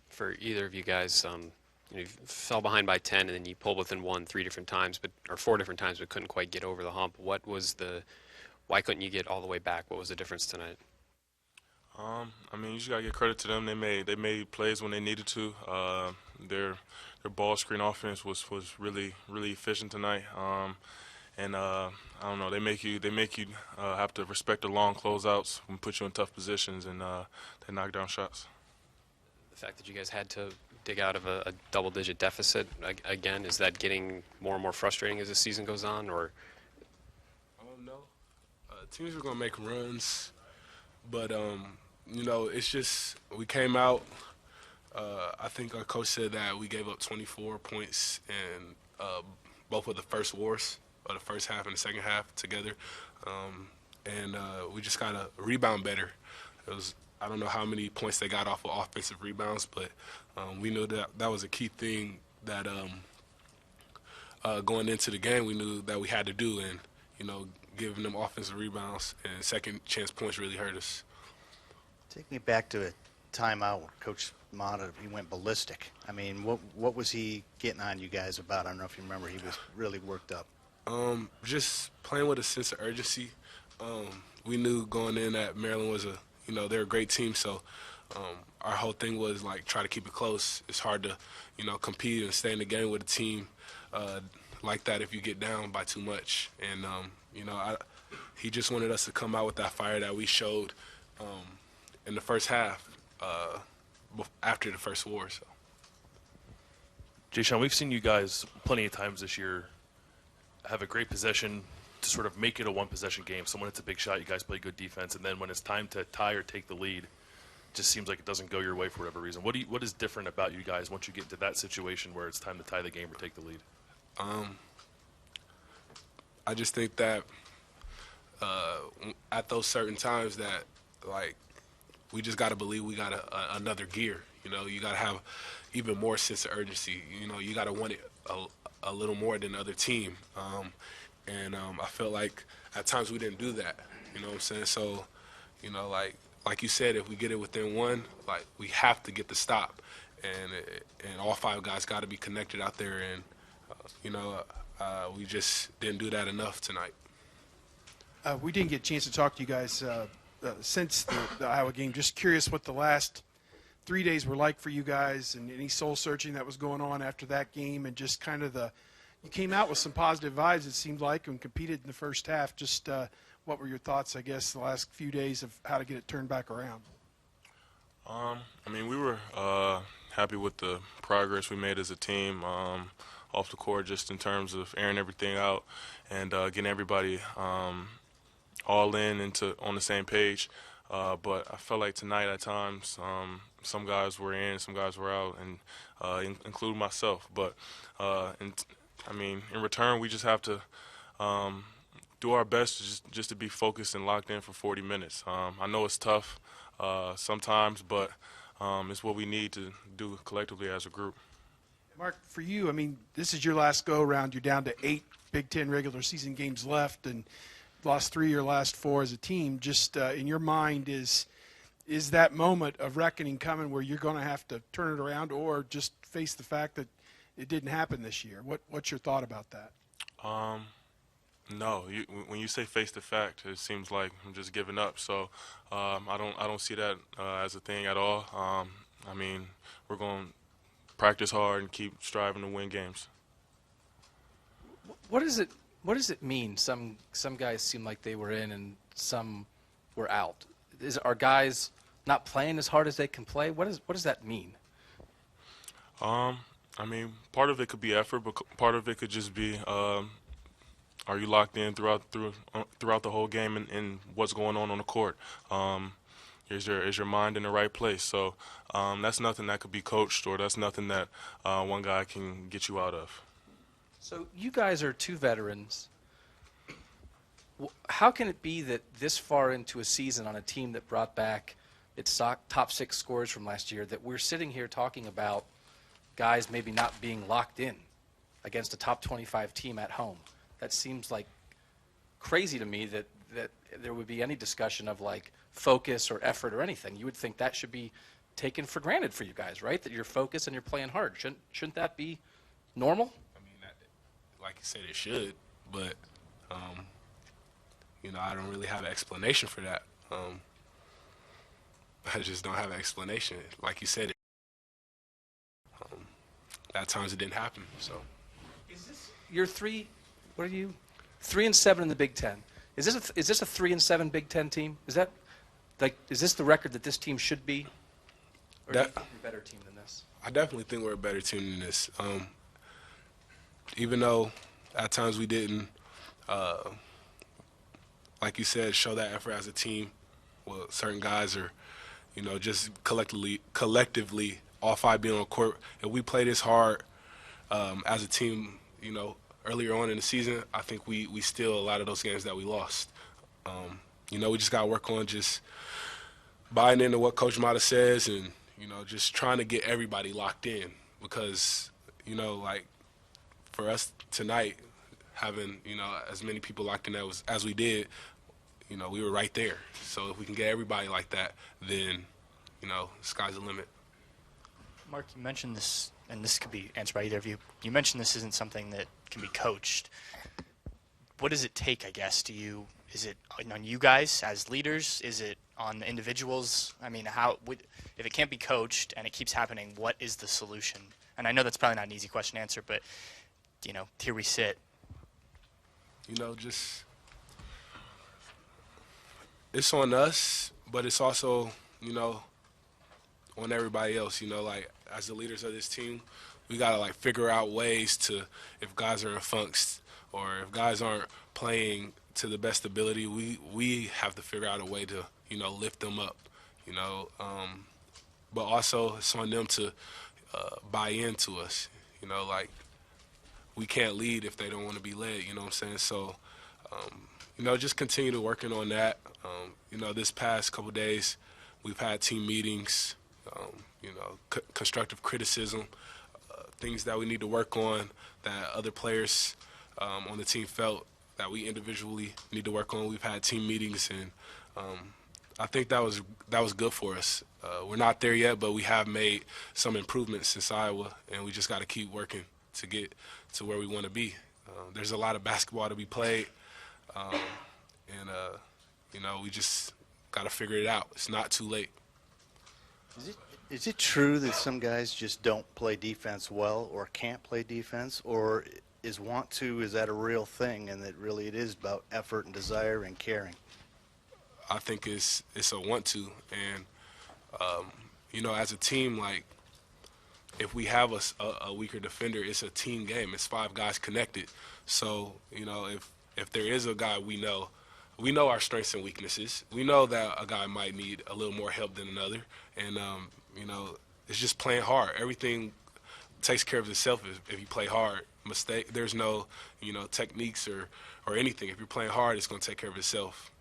For either of you guys, you fell behind by 10 and then you pulled within one 3 different times, or 4 different times, but couldn't quite get over the hump. Why couldn't you get all the way back? What was the difference tonight? I mean, you just gotta get credit to them. They made plays when they needed to. Their ball screen offense was really efficient tonight. And I don't know, they make you have to respect the long closeouts and put you in tough positions, and they knock down shots. The fact that you guys had to dig out of a double-digit deficit again, is that getting more and more frustrating as the season goes on, or No, teams are gonna make runs, but it's just we came out. I think our coach said that we gave up 24 points in both of the first wars, or the first half and the second half together, and we just gotta rebound better. It was I don't know how many points they got off of offensive rebounds, but we knew that that was a key thing that going into the game we knew that we had to do, and giving them offensive rebounds and second chance points really hurt us. Take me back to a timeout where Coach Mata, he went ballistic. I mean, what was he getting on you guys about? I don't know if you remember. He was really worked up. Just playing with a sense of urgency. We knew going in that Maryland was they're a great team, so our whole thing was like try to keep it close. It's hard to, compete and stay in the game with a team like that if you get down by too much. And he just wanted us to come out with that fire that we showed in the first half after the first war. So. Jae'sean, we've seen you guys plenty of times this year have a great possession to sort of make it a one-possession game. So when it's a big shot, you guys play good defense, and then when it's time to tie or take the lead, it just seems like it doesn't go your way for whatever reason. What is different about you guys once you get into that situation where it's time to tie the game or take the lead? I just think that at those certain times that we just got to believe we got another gear. You got to have even more sense of urgency. You got to want it a little more than the other team. I felt like at times we didn't do that. You know what I'm saying? So, like you said, if we get it within one, we have to get the stop, and all five guys got to be connected out there, and we just didn't do that enough tonight. We didn't get a chance to talk to you guys since the Iowa game. Just curious what the last 3 days were like for you guys, and any soul searching that was going on after that game, and just kind of you came out with some positive vibes, it seemed like, and competed in the first half. Just what were your thoughts, I guess, the last few days of how to get it turned back around? I mean, we were happy with the progress we made as a team off the court, just in terms of airing everything out and getting everybody all in on the same page. But I felt like tonight at times some guys were in, some guys were out, and including myself. But in return, we just have to do our best just to be focused and locked in for 40 minutes. I know it's tough sometimes, but it's what we need to do collectively as a group. Marc, for you, I mean, this is your last go-around. You're down to 8 Big Ten regular season games left and lost 3 or last 4 as a team. Just in your mind, is that moment of reckoning coming where you're going to have to turn it around, or just face the fact that it didn't happen this year? What's your thought about that? No, when you say face the fact, it seems like I'm just giving up. So I don't see that as a thing at all. We're going to practice hard and keep striving to win games. What does it mean? Some guys seem like they were in and some were out. Are guys not playing as hard as they can play? What does that mean? Part of it could be effort, but part of it could just be are you locked in throughout the whole game and what's going on the court? Is your mind in the right place? So that's nothing that could be coached, or that's nothing that one guy can get you out of. So you guys are 2 veterans. How can it be that this far into a season on a team that brought back its top 6 scorers from last year, that we're sitting here talking about guys maybe not being locked in against a top 25 team at home? That seems like crazy to me that there would be any discussion of like focus or effort or anything. You would think that should be taken for granted for you guys, right? That you're focused and you're playing hard. Shouldn't that be normal? I mean, like you said, it should, but I don't really have an explanation for that. I just don't have an explanation. Like you said, at times it didn't happen. So, Is this you're three? What are you? 3-7 in the Big Ten. Is this a 3-7 Big Ten team? Is this the record that this team should be? Or do you think you're a better team than this? I definitely think we're a better team than this. Even though at times we didn't, like you said, show that effort as a team. Well, certain guys are, just collectively, all five being on court. If we play this hard as a team, earlier on in the season, I think we steal a lot of those games that we lost. We just got to work on just buying into what Coach Mata says and, just trying to get everybody locked in because, for us tonight, having, as many people locked in as we did, we were right there. So if we can get everybody like that, then, sky's the limit. Marc, you mentioned this, and this could be answered by either of you. You mentioned this isn't something that can be coached. What does it take, I guess, is it on you guys as leaders? Is it on the individuals? I mean, if it can't be coached and it keeps happening, what is the solution? And I know that's probably not an easy question to answer, but, here we sit. It's on us, but it's also, on everybody else, as the leaders of this team, we got to, figure out ways to, if guys are in funks or if guys aren't playing to the best ability, we have to figure out a way to, lift them up, but also it's on them to buy into us, we can't lead if they don't want to be led, you know what I'm saying? So, just continue to working on that. This past couple days, we've had team meetings, constructive criticism, things that we need to work on that other players on the team felt that we individually need to work on. We've had team meetings, and I think that was good for us. We're not there yet, but we have made some improvements since Iowa, and we just got to keep working to get to where we want to be. There's a lot of basketball to be played, and we just got to figure it out. It's not too late. Is it true that some guys just don't play defense well or can't play defense, or is that a real thing and that really it is about effort and desire and caring? I think it's a want to, and as a team, if we have a weaker defender, it's a team game. It's five guys connected. So if there is a guy we know our strengths and weaknesses. We know that a guy might need a little more help than another, and it's just playing hard. Everything takes care of itself if you play hard. There's no techniques or anything. If you're playing hard, it's going to take care of itself.